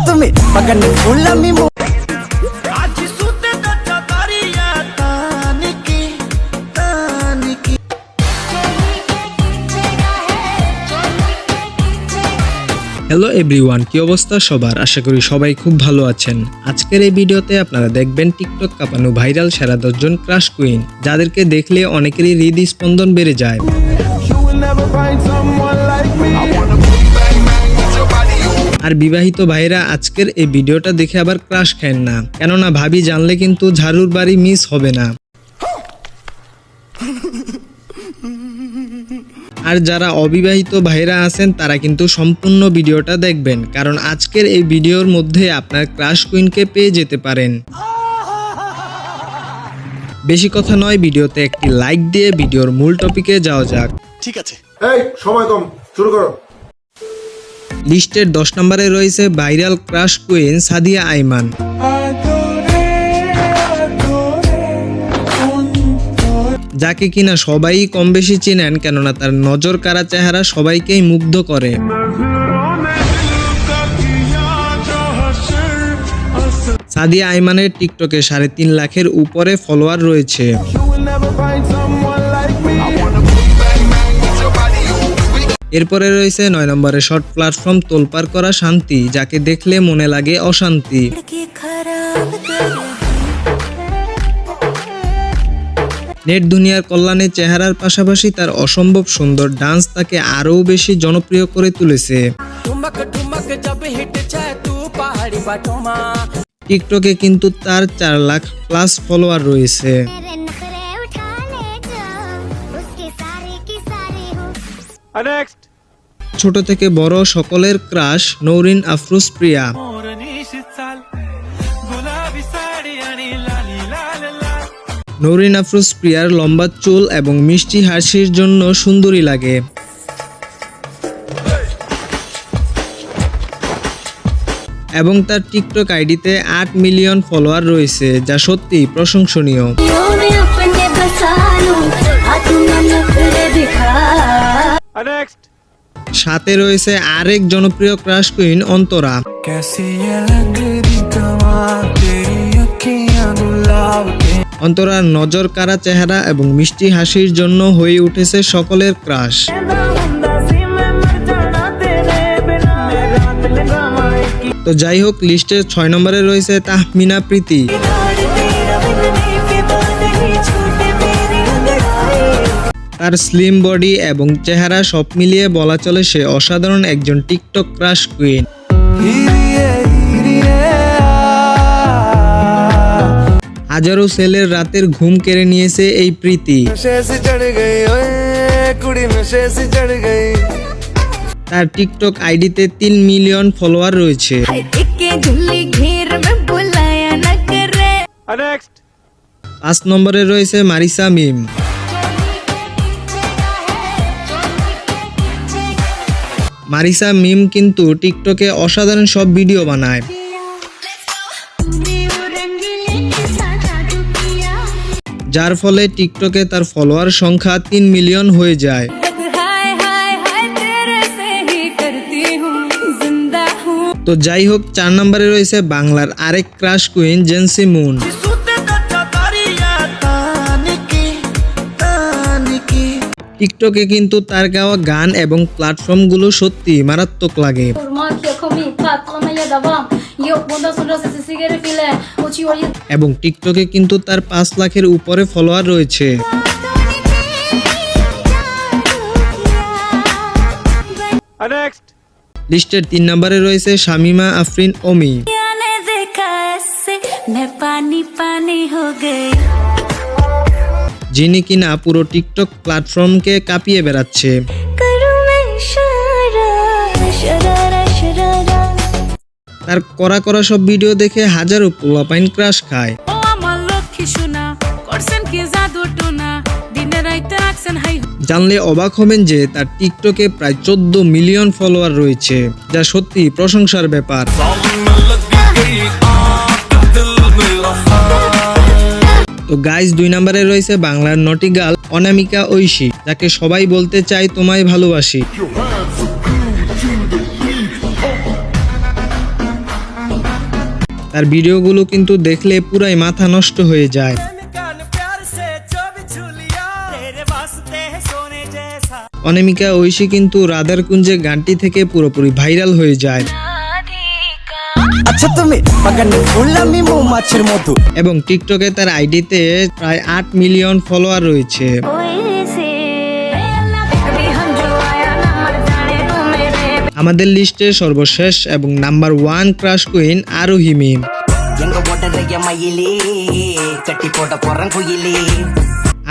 तुम्ही पकडणे फुल मी hello everyone, কি অবস্থা সবার? আশা করি সবাই খুব ভালো আছেন। আজকের এই ভিডিওতে আপনারা দেখবেন টিকটক কাঁপানো ভাইরাল সেরা 10 জন ক্রাশ কুইন, যাদেরকে দেখলে অনেকেরই হৃদস্পন্দন বেড়ে যায়। আর বিবাহিত ভাইরা আজকের এই ভিডিওটা দেখে আবার ক্রাশ খায় না, কেননা ভাবি জানলে কিন্তু ঝাড়ুর বাড়ি মিস হবে না। আর যারা অবিবাহিত ভাইরা আছেন তারা কিন্তু সম্পূর্ণ ভিডিওটা দেখবেন, কারণ আজকের এই ভিডিওর মধ্যে আপনার ক্রাশ কুইনকে পেয়ে যেতে পারেন। বেশি কথা নয়, ভিডিওতে একটি লাইক দিয়ে ভিডিওর মূল টপিকে যাওয়া যাক। ঠিক আছে, এই সময় কম, শুরু করো। লিস্টের 10 নম্বরে রয়েছে viral crush queen Sadia Aiman. যাকে কিনা সবাই কম বেশি চেনেন, কেননা তার নজর কাড়া চেহারা সবাইকেই মুগ্ধ করে। সাদিয়া আইমানের টিকটকে 3.5 লাখের উপরে ফলোয়ার রয়েছে। এরপরে রয়েছে 9 নম্বরে শর্ট প্ল্যাটফর্ম তোলপাড় করা শান্তি, যাকে দেখলে মনে লাগে অশান্তি। নেট দুনিয়ার কল্যাণে চেহারার পাশাপাশি তার অসম্ভব সুন্দর ডান্স তাকে আরও বেশি জনপ্রিয় করে তুলেছে। টিকটকে কিন্তু তার 4 লাখ প্লাস ফলোয়ার রয়েছে। ছোট থেকে বড় সকলের ক্রাশ নৌরিন আফরোজ প্রিয়া। নৌরিন আফরোজ প্রিয়ার লম্বা চুল এবং মিষ্টি হাসির জন্য সুন্দরী লাগে। এবং তার টিকটক আইডিতে 8 মিলিয়ন ফলোয়ার রয়েছে, যা সত্যি প্রশংসনীয়। সাথে রয়েছে আরেক জনপ্রিয় ক্রাশ কুইন অন্তরা। অন্তরার নজর কাড়া চেহারা এবং মিষ্টি হাসির জন্য হয়ে উঠেছে সকলের ক্রাশ। তো যাই হোক, লিস্টের 6 নম্বরে রয়েছে তাহমিনা প্রীতি। তার স্লিম বডি এবং চেহারা সব মিলিয়ে বলা চলে সে অসাধারণ একজন টিকটক ক্রাশ কুইন। হাজারো ছেলের রাতের ঘুম কেড়ে নিয়েছে এই প্রীতি। তার টিকটক আইডিতে 3 মিলিয়ন ফলোয়ার রয়েছে। 5 নম্বরে রয়েছে মারিসা মিম। মারিসা মিম কিন্তু টিকটকে অসাধারণ সব ভিডিও বানায়। যার ফলে টিকটকে তার ফলোয়ার সংখ্যা 3 মিলিয়ন হয়ে যায়। তো যাই হোক, 4 নম্বরে রয়েছে বাংলার আরেক ক্রাশ কুইন জেন্সি মুন। টিকটকে কিন্তু তার গাওয়া গান এবং প্ল্যাটফর্মগুলো সত্যি মারাত্মক লাগে। এবং টিকটকে কিন্তু তার 5 লাখের উপরে ফলোয়ার রয়েছে। লিস্টের 3 নম্বরে রয়েছে শামিমা আফরিন অমি। যিনি কিনা পুরো টিকটক প্ল্যাটফর্মকে কাঁপিয়ে বেড়াচ্ছে। তার করা সব ভিডিও দেখে হাজারো পোলাপাইন ক্রাশ খায়। জানলে অবাক হবেন যে তার টিকটকে প্রায় 14 মিলিয়ন ফলোয়ার রয়েছে, যা সত্যি প্রশংসার ব্যাপার। তো গাইজ, 2 নম্বরে রয়েছে বাংলার নটি গার্ল অনামিকা ঐশী, যাকে সবাই বলতে চায় তোমায় ভালোবাসি। তার ভিডিওগুলো কিন্তু দেখলে পুরাই মাথা নষ্ট হয়ে যায়। অনামিকা ঐশী কিন্তু রাধার কুঞ্জে গানটি থেকে পুরোপুরি ভাইরাল হয়ে যায় আচ্ছা তুমি বাগানে ফুল আমি মৌমাছির মধু। এবং টিকটকে তার আইডিতে প্রায় 8 মিলিয়ন ফলোয়ার রয়েছে। আমাদের লিস্টে সর্বশেষ এবং নাম্বার 1 ক্রাশ কুইন আরোহী মিম।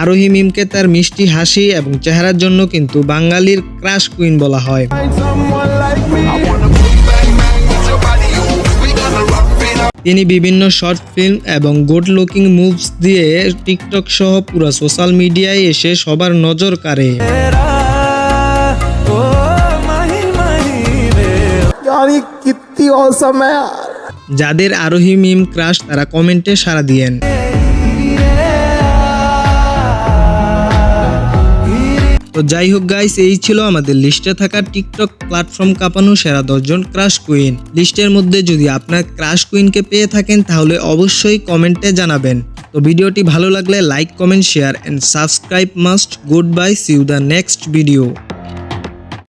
আরোহী মিমকে তার মিষ্টি হাসি এবং চেহারার জন্য কিন্তু বাঙালির ক্রাশ কুইন বলা হয়। তিনি বিভিন্ন শর্ট ফিল্ম এবং গুড লুকিং মুভস দিয়ে টিকটক সহ পুরো সোশ্যাল মিডিয়ায় এসে সবার নজর কাড়ে। যাদের আরোহী মিম ক্রাশ তারা কমেন্টে সাড়া দিয়েন। তো যাই হোক গাইস, এই ছিল আমাদের লিস্টে থাকা টিকটক প্ল্যাটফর্ম কাঁপানো সেরা 10 জন ক্রাশ কুইন। লিস্টের মধ্যে যদি আপনার ক্রাশ কুইনকে পেয়ে থাকেন তাহলে অবশ্যই কমেন্টে জানাবেন। তো ভিডিওটি ভালো লাগলে like, comment, share and subscribe must. Goodbye, see you the next video.